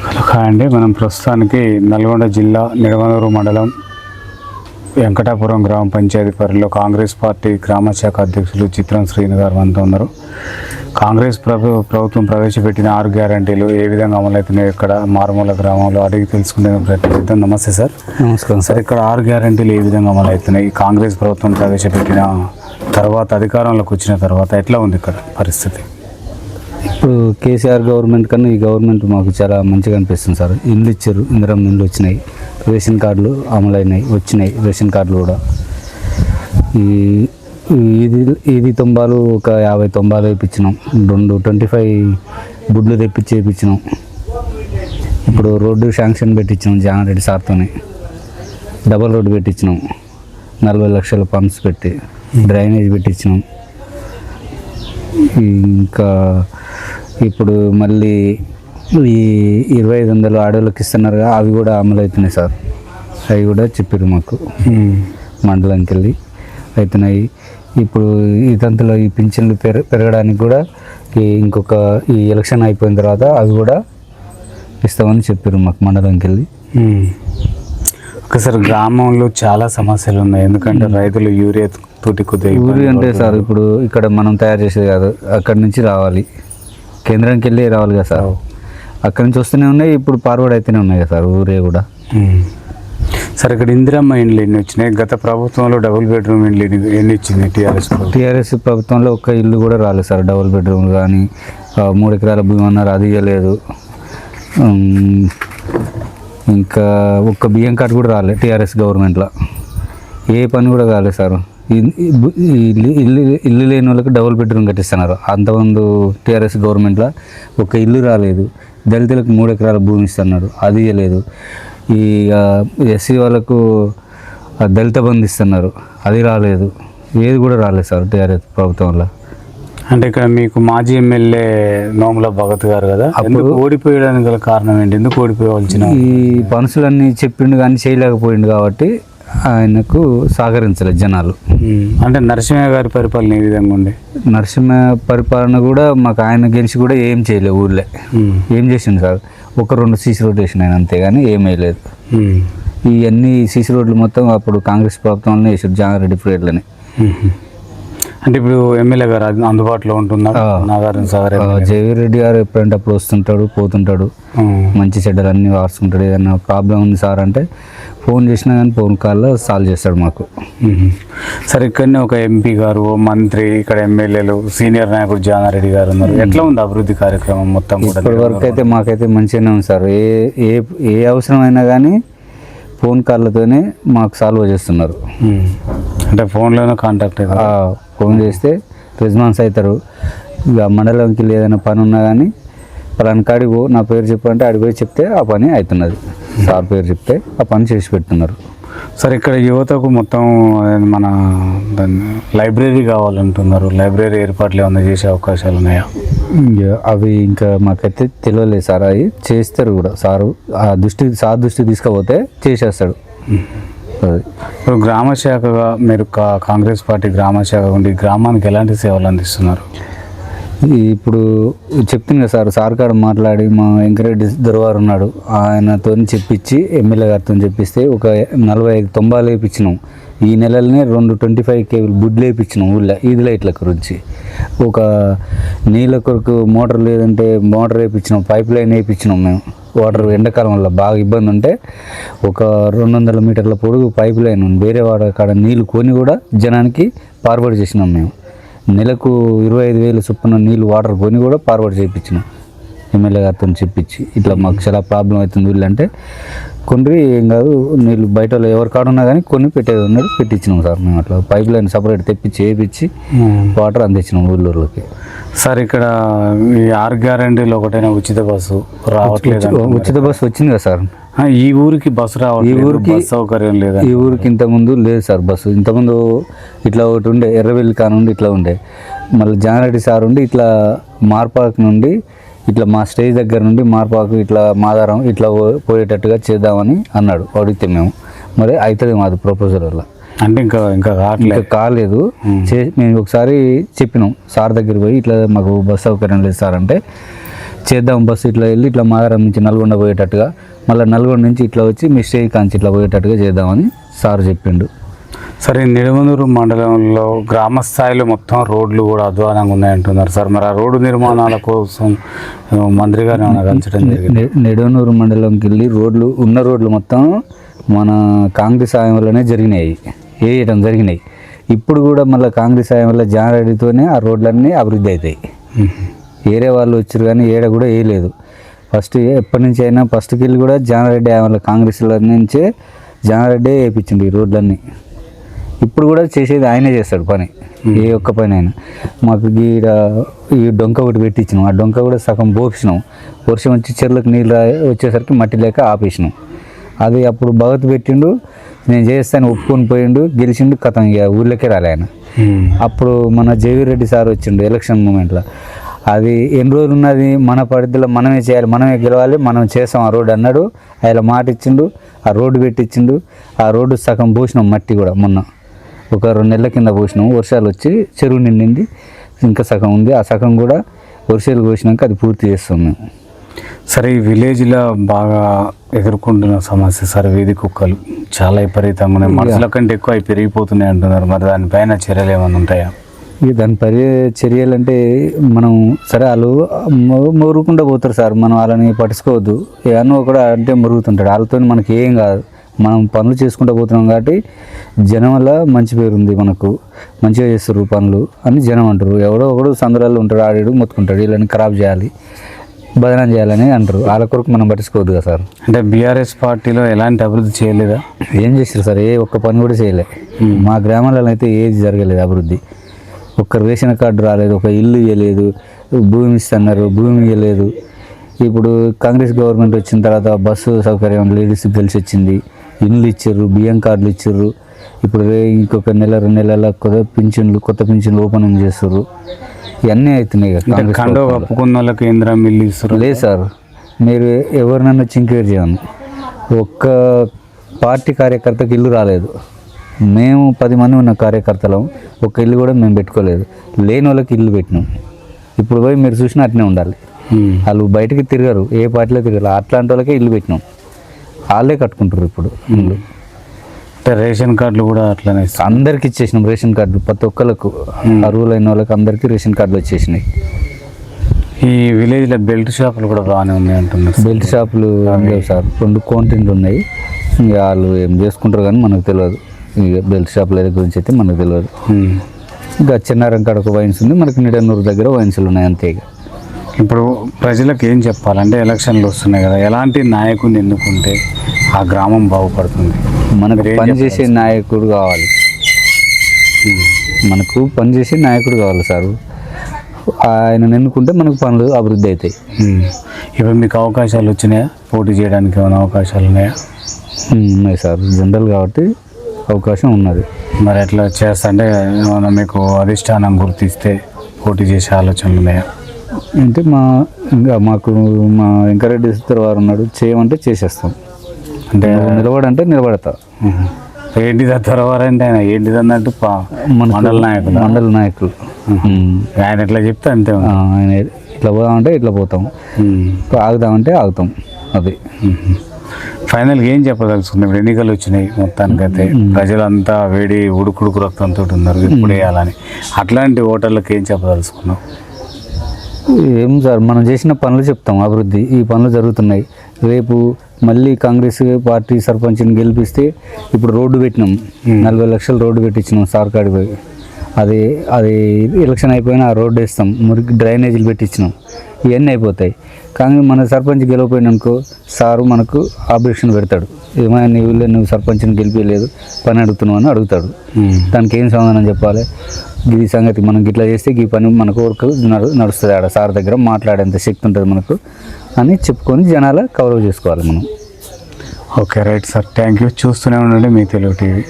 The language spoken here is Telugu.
హాయ్ అండి. మనం ప్రస్తుతానికి నల్గొండ జిల్లా నిడమనూరు మండలం వెంకటాపురం గ్రామ పంచాయతీ పరిధిలో కాంగ్రెస్ పార్టీ గ్రామ శాఖ అధ్యక్షులు చిత్రం శ్రీను గారు మనతో ఉన్నారు. కాంగ్రెస్ ప్రభుత్వం ప్రవేశపెట్టిన 6 గ్యారంటీలు ఏ విధంగా అమలవుతున్నాయి ఇక్కడ మారుమూల గ్రామంలో అడిగి తెలుసుకునే ప్రయత్నం చేద్దాం. నమస్తే సార్. నమస్కారం సార్, ఇక్కడ 6 గ్యారంటీలు ఏ విధంగా అమలవుతున్నాయి? కాంగ్రెస్ ప్రభుత్వం ప్రవేశపెట్టిన తర్వాత, అధికారంలోకి వచ్చిన తర్వాత ఎట్లా ఉంది ఇక్కడ పరిస్థితి? ఇప్పుడు కేసీఆర్ గవర్నమెంట్ కన్నా ఈ గవర్నమెంట్ మాకు చాలా మంచిగా అనిపిస్తుంది సార్. ఇండ్లు ఇచ్చారు, ఇందిరమ్మ ఇండ్లు వచ్చినాయి, రేషన్ కార్డులు అమలైనాయి, వచ్చినాయి రేషన్ కార్డులు కూడా. ఈది తొంబాలు ఒక 50 తొంబాలు వేయించినాం, 25 బుడ్లు తెప్పించి వేయించినాం. ఇప్పుడు రోడ్డు శాంక్షన్ పెట్టించినాం జానారెడ్డి సార్తోనే, డబల్ రోడ్డు పెట్టించినాం, 40 లక్షల ఫండ్స్ పెట్టి డ్రైనేజ్ పెట్టించినాం. ఇంకా ఇప్పుడు మళ్ళీ ఈ 2500 ఆడోళ్ళకి ఇస్తున్నారుగా, అవి కూడా అమలు అవుతున్నాయి సార్. అవి కూడా చెప్పారు మాకు మండలంకి వెళ్ళి అవుతున్నాయి. ఇప్పుడు ఇదంతలో ఈ పింఛన్లు పెరగడానికి కూడా ఇంకొక ఈ ఎలక్షన్ అయిపోయిన తర్వాత అవి కూడా ఇస్తామని చెప్పారు మాకు మండలంకి వెళ్ళి. ఒకసారి గ్రామంలో చాలా సమస్యలు ఉన్నాయి, ఎందుకంటే రైతులు యూరియా తోటి యూరియా అంటే సార్ ఇప్పుడు ఇక్కడ మనం తయారు చేసేది కాదు, అక్కడి నుంచి రావాలి, కేంద్రానికి వెళ్ళి రావాలి కదా సార్. అక్కడి నుంచి వస్తూనే ఉన్నాయి, ఇప్పుడు ఫార్వర్డ్ అయితేనే ఉన్నాయి కదా సార్ ఊరే కూడా. సార్, ఇక్కడ ఇందిరమ్మ ఇండ్లు ఎన్ని వచ్చినాయి? గత ప్రభుత్వంలో డబుల్ బెడ్రూమ్ ఇండ్లు ఎన్ని ఇచ్చింది టీఆర్ఎస్ ప్రభుత్వంలో? ఒక్క ఇల్లు కూడా రాలేదు సార్. డబుల్ బెడ్రూమ్ కానీ 3 ఎకరాల భూమి అన్నారు, అది ఇవ్వలేదు. ఇంకా ఒక్క బియ్యం కార్డు కూడా రాలేదు టీఆర్ఎస్ గవర్నమెంట్లో. ఏ పని కూడా కాలేదు సార్. ఇల్లు లేని వాళ్ళకి డబుల్ బెడ్రూమ్ కట్టిస్తున్నారు. అంతమంది టీఆర్ఎస్ గవర్నమెంట్లో ఒక ఇల్లు రాలేదు. దళితులకు 3 ఎకరాల భూమి ఇస్తున్నారు, అది ఇవ్వలేదు. ఈ ఎస్సీ వాళ్ళకు దళిత బంధు ఇస్తున్నారు, అది రాలేదు. ఏది కూడా రాలేదు సార్ టీఆర్ఎస్ ప్రభుత్వంలో. అంటే ఇక్కడ మీకు మాజీ ఎమ్మెల్యే నోముల భగత్ గారు కదా, అప్పుడు ఓడిపోయడానికి గల కారణం ఏంటి? ఎందుకు ఓడిపోవాల్సిన? ఈ పనుసులన్నీ చెప్పిండు కానీ చేయలేకపోయిండు కాబట్టి ఆయనకు సహకరించలేదు జనాలు. అంటే నరసింహ గారి పరిపాలన ఏ విధంగా ఉండే? నరసింహ పరిపాలన కూడా మాకు ఆయన గెలిచి కూడా ఏం చేయలేదు ఊళ్ళో. ఏం చేసిండు సార్? 1-2 సీసీ రోడ్లు వేసిన ఆయన, అంతేగాని ఏం వేయలేదు. ఇవన్నీ సీసీ రోడ్లు మొత్తం అప్పుడు కాంగ్రెస్ ప్రభుత్వంలోనే వేసారు, జానారెడ్డి పీరియడ్లోనే. అంటే ఇప్పుడు ఎమ్మెల్యే గారు అందుబాటులో ఉంటున్నారు? నాగార్జున సాగర్ జవహర్ రెడ్డి గారు ఎప్పుడంటే అప్పుడు వస్తుంటాడు, పోతుంటాడు, మంచి చెడ్డలు అన్నీ వాడుతుంటాడు. ఏదన్నా ప్రాబ్లం ఉంది సార్ అంటే ఫోన్ చేసినా కానీ ఫోన్ కాల్లో సాల్వ్ చేస్తాడు మాకు. సరే, ఇక్కడనే ఒక ఎంపీ గారు, మంత్రి, ఇక్కడ ఎమ్మెల్యేలు, సీనియర్ నాయకుడు జానారెడ్డి గారు ఉన్నారు. ఎట్లా ఉంది అభివృద్ధి కార్యక్రమం మొత్తం? ఇప్పటి వరకు అయితే మాకైతే మంచిగానే ఉంది సార్. ఏ అవసరమైనా కానీ ఫోన్ కాళ్ళతోనే మాకు సాల్వ్ చేస్తున్నారు. అంటే ఫోన్లోనే కాంటాక్ట్ ఫోన్ చేస్తే రెస్పాన్స్ అవుతారు. ఇక మండలంకి ఏదైనా పని ఉన్నా కానీ పలానా కాడికి పో, నా పేరు చెప్పంటే ఆడికి పోయి చెప్తే ఆ పని అవుతున్నది. సార్ పేరు చెప్తే ఆ పని చేసి పెడుతున్నారు. సరే, ఇక్కడ యువతకు మొత్తం మన లైబ్రరీ కావాలంటున్నారు. లైబ్రరీ ఏర్పాట్లు ఏమన్నా చేసే అవకాశాలు ఉన్నాయా? అవి ఇంకా మాకైతే తెలియలేదు సార్. అవి చేస్తారు కూడా సారు. సార్ దృష్టి తీసుకపోతే చేసేస్తాడు. ఇప్పుడు గ్రామ శాఖగా మీరు కాంగ్రెస్ పార్టీ గ్రామ శాఖ ఉండి గ్రామానికి ఎలాంటి సేవలు అందిస్తున్నారు? ఇప్పుడు చెప్తుంది కదా సార్, సార్ కాడ మాట్లాడి మా వెంకరెడ్డి దొరవారు ఉన్నాడు, ఆయనతో చెప్పించి ఎమ్మెల్యే గారితో చెప్పిస్తే ఒక 45 తొంబాలు వేయించినాం. ఈ నెలలనే 2 25 కేబుల్ బుడ్లు వేయించినాం ఊళ్ళో ఈది లైట్ల గురించి. ఒక నీళ్ళ కొరకు మోటార్ లేదంటే మోటార్ వేయించినాం, పైప్ లైన్ వేయించినాం. మేము వాటర్ ఎండాకాలం వల్ల బాగా ఇబ్బంది ఉంటే ఒక 200 మీటర్ల పొడుగు పైప్ లైన్ వేరే వాడ కాడ నీళ్ళు కొని కూడా జనానికి ఫార్వర్డ్ చేసినాం. మేము నెలకు 25,000 చొప్పున నీళ్ళు వాటర్ కొని కూడా ఫార్వర్డ్ చేయించినాం ఎమ్మెల్యే గారితో చెప్పించి. ఇట్లా మాకు చాలా ప్రాబ్లం అవుతుంది వీళ్ళు అంటే కొన్ని ఏం కాదు, నీళ్ళు బయట వాళ్ళు ఎవరి కాడ ఉన్నా కానీ కొన్ని పెట్టేది ఉన్నది పెట్టించినాం సార్. మేము అట్లా పైప్ లైన్ సపరేట్ తెప్పించి వేయించి వాటర్ అందించినాం ఊళ్ళోకి. సార్, ఇక్కడ ఈ 6 గ్యారంటీలో ఒకటైనా ఉచిత బస్సు రావట్లేదు? ఉచిత బస్సు వచ్చింది కదా సార్. ఈ ఊరికి బస్సు రావట్లేదు, ఈ ఊరికి బస్ సౌకర్యం లేదా? ఈ ఊరికి ఇంతకుముందు లేదు సార్ బస్సు. ఇంతకుముందు ఇట్లా ఒకటి ఉండే, ఎర్రవెల్లి కానుండి ఇట్లా ఉండే, మళ్ళీ జానారెడ్డి సార్ ఉండి ఇట్లా మార్పాక్ నుండి ఇట్లా మా స్టేజ్ దగ్గర నుండి మార్పాకు ఇట్లా మాదారం ఇట్లా పోయేటట్టుగా చేద్దామని అన్నాడు. అడిగితే మేము మరి అవుతుంది మాది ప్రపోజల్ వల్ల. అంటే ఇంకా కాలేదు. మేము ఒకసారి చెప్పినాం సార్ దగ్గర పోయి, ఇట్లా మాకు బస్ సౌకర్యం లేదు సార్ అంటే, చేద్దాం బస్సు ఇట్లా వెళ్ళి ఇట్లా మాదారం నుంచి నల్గొండ పోయేటట్టుగా, మళ్ళీ నల్గొండ నుంచి ఇట్లా వచ్చి మీ స్టే కాంచి ఇట్లా పోయేటట్టుగా చేద్దామని సార్ చెప్పిండు. సరే, నిడమనూరు మండలంలో గ్రామ స్థాయిలో మొత్తం రోడ్లు కూడా అధ్వానంగా ఉన్నాయంటున్నారు సార్. మరి ఆ రోడ్డు నిర్మాణాల కోసం మంత్రి గారు ఏమైనా కలిసడం జరిగింది? నిడమనూరు మండలంకి వెళ్ళి ఉన్న రోడ్లు మొత్తం మన కాంగ్రెస్ హాయం వల్లనే వేయటం జరిగినాయి. ఇప్పుడు కూడా మళ్ళీ కాంగ్రెస్ హాయం వల్ల జానారెడ్డితోనే ఆ రోడ్లన్నీ అభివృద్ధి అవుతాయి. వేరే వాళ్ళు వచ్చారు కానీ ఏడ కూడా వేయలేదు. ఫస్ట్ ఎప్పటి నుంచి అయినా ఫస్ట్కి వెళ్ళి కూడా జానారెడ్డి హాయం వల్ల కాంగ్రెస్ల నుంచే జానారెడ్డి వేయించిండు ఈ రోడ్లన్నీ. ఇప్పుడు కూడా చేసేది ఆయనే చేస్తాడు పని, ఏ ఒక్క పని అయినా. మాకు ఈ డొంక ఒకటి పెట్టించినాం, ఆ డొంక కూడా సగం పోపిసినాం. వర్షం వచ్చి చెర్లకు నీళ్ళు వచ్చేసరికి మట్టి లేక ఆపేసినాం. అది అప్పుడు భగత్ పెట్టిండు, నేను చేస్తాను ఒప్పుకొని పోయిండు, గెలిచిండు, కథం ఇక ఊళ్ళోకే రాలే ఆయన. అప్పుడు మన జేవీ రెడ్డి సార్ వచ్చిండు ఎలక్షన్ మూమెంట్లో. అది ఎన్ని రోజులు ఉన్నది, మన పరిధిలో మనమే చేయాలి, మనమే గెలవాలి, మనం చేస్తాం ఆ రోడ్డు అన్నాడు. ఆయన మాట ఇచ్చిండు, ఆ రోడ్డు పెట్టించిండు. ఆ రోడ్డు సగం పోసినాం, మట్టి కూడా మొన్న ఒక 2 నెలల కింద పోసినాము. వర్షాలు వచ్చి చెరువు నిండింది, ఇంకా సగం ఉంది. ఆ సగం కూడా వర్షాలు పోసినాక అది పూర్తి చేస్తాం మేము. సరే, ఈ విలేజ్లో బాగా ఎదుర్కొంటున్న సమస్య సార్ వీధి కుక్కలు చాలా విపరీతంగా ఉన్నాయి, మనుషుల కంటే ఎక్కువ అవి పెరిగిపోతున్నాయి అంటున్నారు. మరి దానిపైన చర్యలు ఏమైనా ఉంటాయా? ఇక దాని చర్యలు అంటే మనం సరే వాళ్ళు మొరుగుకుండా పోతారు సార్, మనం వాళ్ళని పట్టించుకోవద్దు. ఏమన్నా కూడా అంటే మొరుగుతుంటాడు, వాళ్ళతో మనకి ఏం కాదు. మనం పనులు చేసుకుంటూ పోతున్నాం కాబట్టి జనం వల్ల మంచి పేరు ఉంది, మనకు మంచిగా చేస్తారు పనులు అని జనం అంటారు. ఎవడో ఒకడు సందురాల్లో ఉంటాడు, ఆడాడు మొత్తుకుంటాడు, వీళ్ళని ఖరాబ్ చేయాలి, బదనాం చేయాలని అంటారు. వాళ్ళ కొరకు మనం పట్టించుకోవద్దు కదా సార్. అంటే బీఆర్ఎస్ పార్టీలో ఎలాంటి అభివృద్ధి చేయలేదా? ఏం చేశారు సార్? ఏ ఒక్క పని కూడా చేయలే. మా గ్రామాలలో అయితే ఏది జరగలేదు అభివృద్ధి. ఒక్క రేషన్ కార్డు రాలేదు, ఒక ఇల్లు ఇవ్వలేదు, భూమి ఇస్తున్నారు, భూమి ఇవ్వలేదు. ఇప్పుడు కాంగ్రెస్ గవర్నమెంట్ వచ్చిన తర్వాత బస్సు సౌకర్యం లేడీస్కి కలిసి వచ్చింది, ఇండ్లు ఇచ్చారు, బియ్యం కార్డులు ఇచ్చారు. ఇప్పుడు ఇంకొక 1-2 నెలల కొత్త పింఛన్లు ఓపెనింగ్ చేస్తారు. ఇవన్నీ అవుతున్నాయి కదా. కండో కప్పుకున్న వాళ్ళకి ఇందిరా మిల్లు ఇస్తారు. లేదు సార్, మీరు ఎవరినన్నా వచ్చి ఎంక్వైరీ చేయాలి. ఒక్క పార్టీ కార్యకర్తకి ఇల్లు రాలేదు. మేము 10 మంది ఉన్న కార్యకర్తలం, ఒక్క ఇల్లు కూడా మేము పెట్టుకోలేదు. లేని వాళ్ళకి ఇల్లు పెట్టినాం. ఇప్పుడు పోయి మీరు చూసినా అట్నే ఉండాలి. వాళ్ళు బయటకి తిరగరు, ఏ పార్టీలో తిరగరు. అట్లాంటి వాళ్ళకే ఇల్లు పెట్టినాం, వాళ్ళే కట్టుకుంటారు ఇప్పుడు ఇల్లు. అంటే రేషన్ కార్డులు కూడా అట్లనే అందరికి ఇచ్చేసినాం. రేషన్ కార్డులు ప్రతి ఒక్కరికి, అర్హులైన వాళ్ళకి అందరికీ రేషన్ కార్డులు వచ్చేసినాయి. ఈ విలేజ్లో బెల్ట్ షాపులు కూడా బాగానే ఉన్నాయి అంటున్నారు. బెల్ట్ షాపులు లేవు సార్, 2 కోంటిన్లు ఉన్నాయి. ఇక వాళ్ళు ఏం చేసుకుంటారు కానీ మనకు తెలియదు. ఇక బెల్ట్ షాపుల గురించి అయితే మనకు తెలియదు. ఇంకా చిన్నారం కాడ ఒక వైన్స్ ఉంది, మనకి నిడమనూరు దగ్గర వైన్స్లు ఉన్నాయి, అంతే. ఇక ఇప్పుడు ప్రజలకు ఏం చెప్పాలంటే ఎలక్షన్లు వస్తున్నాయి కదా, ఎలాంటి నాయకుడిని ఎన్నుకుంటే ఆ గ్రామం బాగుపడుతుంది? మనకు పనిచేసే నాయకుడు కావాలి, మనకు పనిచేసే నాయకుడు కావాలి సార్. ఆయన ఎన్నుకుంటే మనకు పనులు అభివృద్ధి అవుతాయి. ఇప్పుడు మీకు అవకాశాలు వచ్చినాయా? పోటీ చేయడానికి ఏమైనా అవకాశాలు ఉన్నాయా? ఉన్నాయి సార్, జనరల్ కాబట్టి అవకాశం ఉన్నది. మరి ఎట్లా చేస్తా అంటే ఏమైనా మీకు అధిష్టానం గుర్తిస్తే పోటీ చేసే ఆలోచనలు ఉన్నాయా? అంటే మాకు వెంకరెడ్డి వారు ఉన్నాడు, చేయమంటే చేసేస్తాం. అంటే నిలబడంటే నిలబడతా. ఏంటి తర్వారంటే ఆయన ఏంటిది అన్నట్టు మండల నాయకులు ఆయన ఎట్లా చెప్తే అంతే. ఆయన ఇట్లా పోదామంటే ఇట్లా పోతాం, ఆగుదామంటే ఆగుతాం. అది ఫైనల్గా ఏం చెప్పదలుచుకుందాం? ఇప్పుడు ఎన్నికలు వచ్చినాయి, మొత్తానికైతే ప్రజలంతా వేడి ఉడుకుడుకు రక్తంతో ఉన్నారు, ఇప్పుడు వేయాలని. అట్లాంటి ఓటర్లకు ఏం చెప్పదలుచుకున్నాం? ఏం సార్, మనం చేసిన పనులు చెప్తాం, అభివృద్ధి ఈ పనులు జరుగుతున్నాయి. రేపు మళ్ళీ కాంగ్రెస్ పార్టీ సర్పంచ్ని గెలిపిస్తే ఇప్పుడు రోడ్డు పెట్టినాం, 40 లక్షలు రోడ్డు పెట్టించినాం సార్కాడి పోయి. అది ఎలక్షన్ అయిపోయినా ఆ రోడ్డు వేస్తాం, మురికి డ్రైనేజీలు పెట్టించినాం, ఇవన్నీ అయిపోతాయి. కానీ మన సర్పంచ్ గెలిపోయినానుకో సారు మనకు ఆబ్జెక్షన్ పెడతాడు. ఏమైనా నువ్వు సర్పంచ్ని గెలిపించలేదు, పని అడుగుతున్నావు అని అడుగుతాడు. దానికి ఏం సమాధానం చెప్పాలి? ఈ సంగతి మనం ఇట్లా చేస్తే ఈ పని మనకు వర్క్ నడుస్తుంది, ఆడ సార్ దగ్గర మాట్లాడేంత శక్తి ఉంటుంది మనకు అని చెప్పుకొని జనాల కవర్ చేసుకోవాలి మనం. Okay, right sir, thank you. చూస్తూనే ఉండండి మీ తెలుగు టీవీ.